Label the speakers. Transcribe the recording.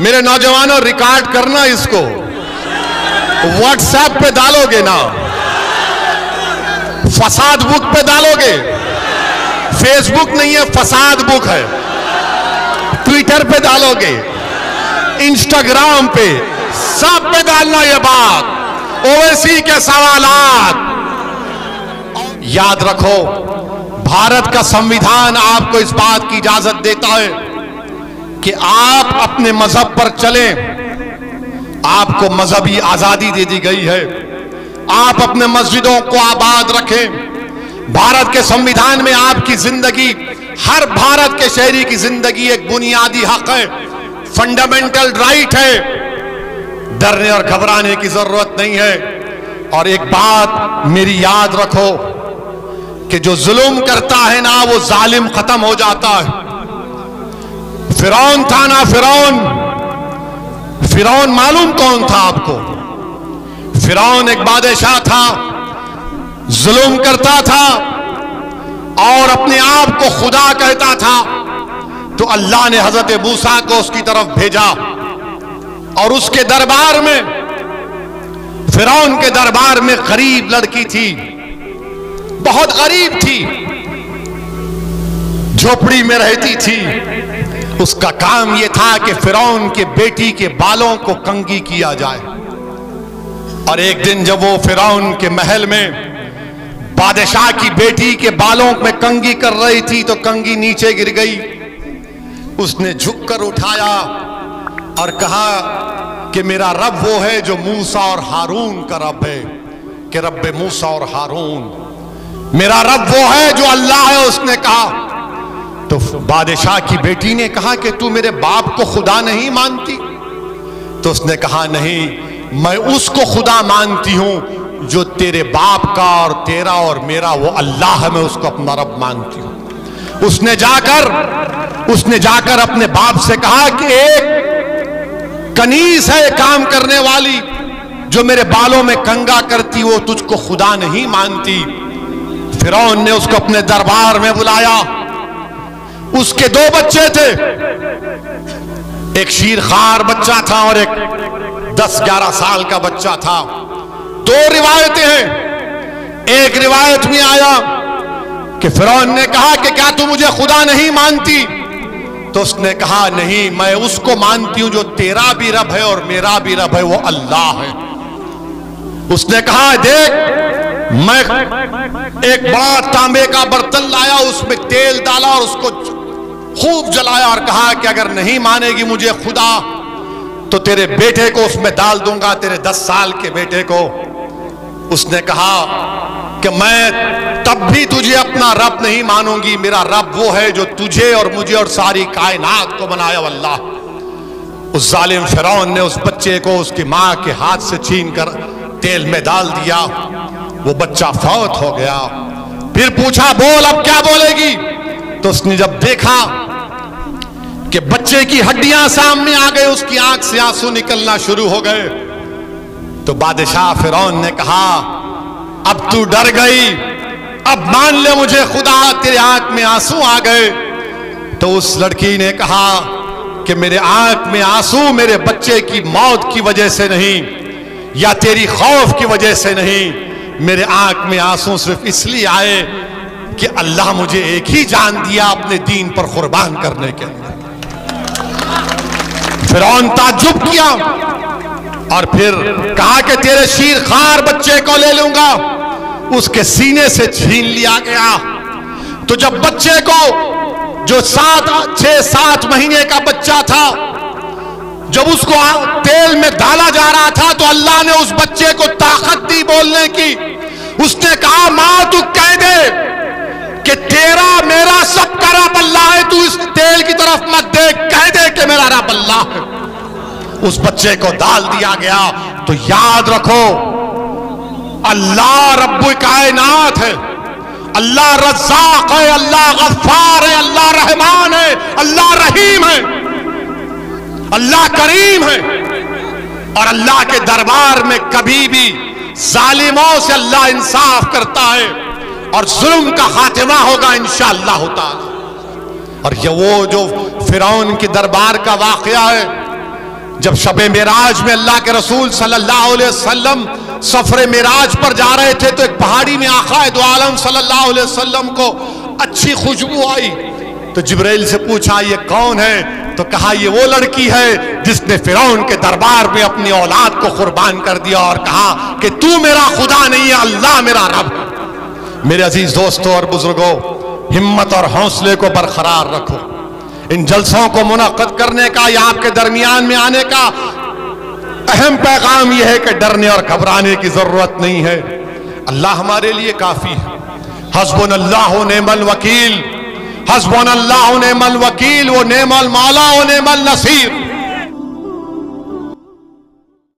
Speaker 1: मेरे नौजवानों, रिकॉर्ड करना इसको, व्हाट्सएप पे डालोगे ना, फसाद बुक पे डालोगे, फेसबुक नहीं है, फसाद बुक है, ट्विटर पे डालोगे, इंस्टाग्राम पे, सब पे डालना ये बात, ओवैसी के सवालात। याद रखो, भारत का संविधान आपको इस बात की इजाजत देता है कि आप अपने मजहब पर चलें, आपको मजहबी आजादी दे दी गई है, आप अपने मस्जिदों को आबाद रखें। भारत के संविधान में आपकी जिंदगी, हर भारत के शहरी की जिंदगी एक बुनियादी हक है, फंडामेंटल राइट है, डरने और घबराने की जरूरत नहीं है। और एक बात मेरी याद रखो कि जो जुल्म करता है ना, वो जालिम खत्म हो जाता है। फिरौन था ना, फिरौन मालूम कौन था आपको? फिरौन एक बादशाह था, जुल्म करता था और अपने आप को खुदा कहता था। तो अल्लाह ने हजरत मूसा को उसकी तरफ भेजा और उसके दरबार में, फिरौन के दरबार में गरीब लड़की थी, बहुत गरीब थी, झोपड़ी में रहती थी। उसका काम यह था कि फिरौन के बेटी के बालों को कंघी किया जाए। और एक दिन जब वो फिरौन के महल में बादशाह की बेटी के बालों में कंघी कर रही थी तो कंघी नीचे गिर गई। उसने झुककर उठाया और कहा कि मेरा रब वो है जो मूसा और हारून का रब है, कि रब्बे मूसा और हारून, मेरा रब वो है जो अल्लाह है। उसने कहा, तो बादशाह की बेटी ने कहा कि तू मेरे बाप को खुदा नहीं मानती? तो उसने कहा, नहीं, मैं उसको खुदा मानती हूं जो तेरे बाप का और तेरा और मेरा वो अल्लाह है, मैं उसको अपना रब मानती हूं। उसने जाकर अपने बाप से कहा कि एक कनीज है काम करने वाली जो मेरे बालों में कंघा करती, वो तुझको खुदा नहीं मानती। फिरौन ने उसको अपने दरबार में बुलाया। उसके दो बच्चे थे, एक शीरखार बच्चा था और एक 10-11 साल का बच्चा था। दो रिवायतें हैं। एक रिवायत में आया कि फिरौन ने कहा कि क्या तू मुझे खुदा नहीं मानती? तो उसने कहा, नहीं, मैं उसको मानती हूं जो तेरा भी रब है और मेरा भी रब है, वो अल्लाह है। उसने कहा, देख, मैं एक बड़ा तांबे का बर्तन लाया, उसमें तेल डाला और उसको खूब जलाया और कहा कि अगर नहीं मानेगी मुझे खुदा तो तेरे बेटे को उसमें डाल दूंगा, तेरे 10 साल के बेटे को। उसने कहा कि मैं तब भी तुझे अपना रब नहीं मानूंगी, मेरा रब वो है जो तुझे और मुझे और सारी कायनात को बनाया, अल्लाह। उस जालिम फिरौन ने उस बच्चे को उसकी मां के हाथ से छीन कर तेल में डाल दिया। वो बच्चा फौत हो गया। फिर पूछा, बोल अब क्या बोलेगी? तो उसने जब देखा कि बच्चे की हड्डियां सामने आ गई, उसकी आंख से आंसू निकलना शुरू हो गए, तो बादशाह फिरौन ने कहा, अब तू डर गई, अब मान ले मुझे खुदा, तेरे आंख में आंसू आ गए। तो उस लड़की ने कहा कि मेरे आंख में आंसू मेरे बच्चे की मौत की वजह से नहीं या तेरी खौफ की वजह से नहीं, मेरे आंख में आंसू सिर्फ इसलिए आए कि अल्लाह मुझे एक ही जान दिया अपने दीन पर कुर्बान करने के लिए। फिरौन ताज्जुब किया और फिर कहा कि तेरे शीरखार बच्चे को ले लूंगा। उसके सीने से छीन लिया गया। तो जब बच्चे को, जो 6-7 महीने का बच्चा था, जब उसको तेल में डाला जा रहा था तो अल्लाह ने उस बच्चे को ताकत दी बोलने की। उसने कहा, मां तू कह दे कि तेरा मेरा सबका रब अल्लाह है, तू इस तेल की तरफ मत देख, कह दे कि मेरा रब अल्लाह है। उस बच्चे को डाल दिया गया। तो याद रखो, अल्लाह रब्बुल कायनात है, अल्लाह रज़्ज़ाक़ है, अल्लाह गफ्फार है, अल्लाह रहमान है, अल्लाह रहीम है, अल्लाह करीम है। और अल्लाह के दरबार में कभी भी जालिमों से अल्लाह इंसाफ करता है और जुल्म का खातिमा होगा इंशाअल्लाह ताला। और ये वो जो फिरौन के दरबार का वाकया है, जब शबे मेराज में अल्लाह के रसूल सल्लल्लाहु अलैहि वसल्लम सफरे मेराज पर जा रहे थे तो एक पहाड़ी में आका दो आलम सल्लल्लाहु अलैहि वसल्लम को अच्छी खुशबू आई। तो जिब्राइल से पूछा ये कौन है? तो कहा ये वो लड़की है जिसने फिरौन के दरबार में अपनी औलाद को कुर्बान कर दिया और कहा कि तू मेरा खुदा नहीं है, अल्लाह मेरा रब। मेरे अजीज दोस्तों और बुजुर्गों, हिम्मत और हौसले को बरकरार रखो। इन जलसों को मुनक्कद करने का या आपके दरमियान में आने का अहम पैगाम यह है कि डरने और घबराने की जरूरत नहीं है। अल्लाह हमारे लिए काफी है। हस्बुनल्लाहु निअमल वकील, हस्बुनल्लाहु निअमल वकील, वो निअमल मौला व निअमल नसीर।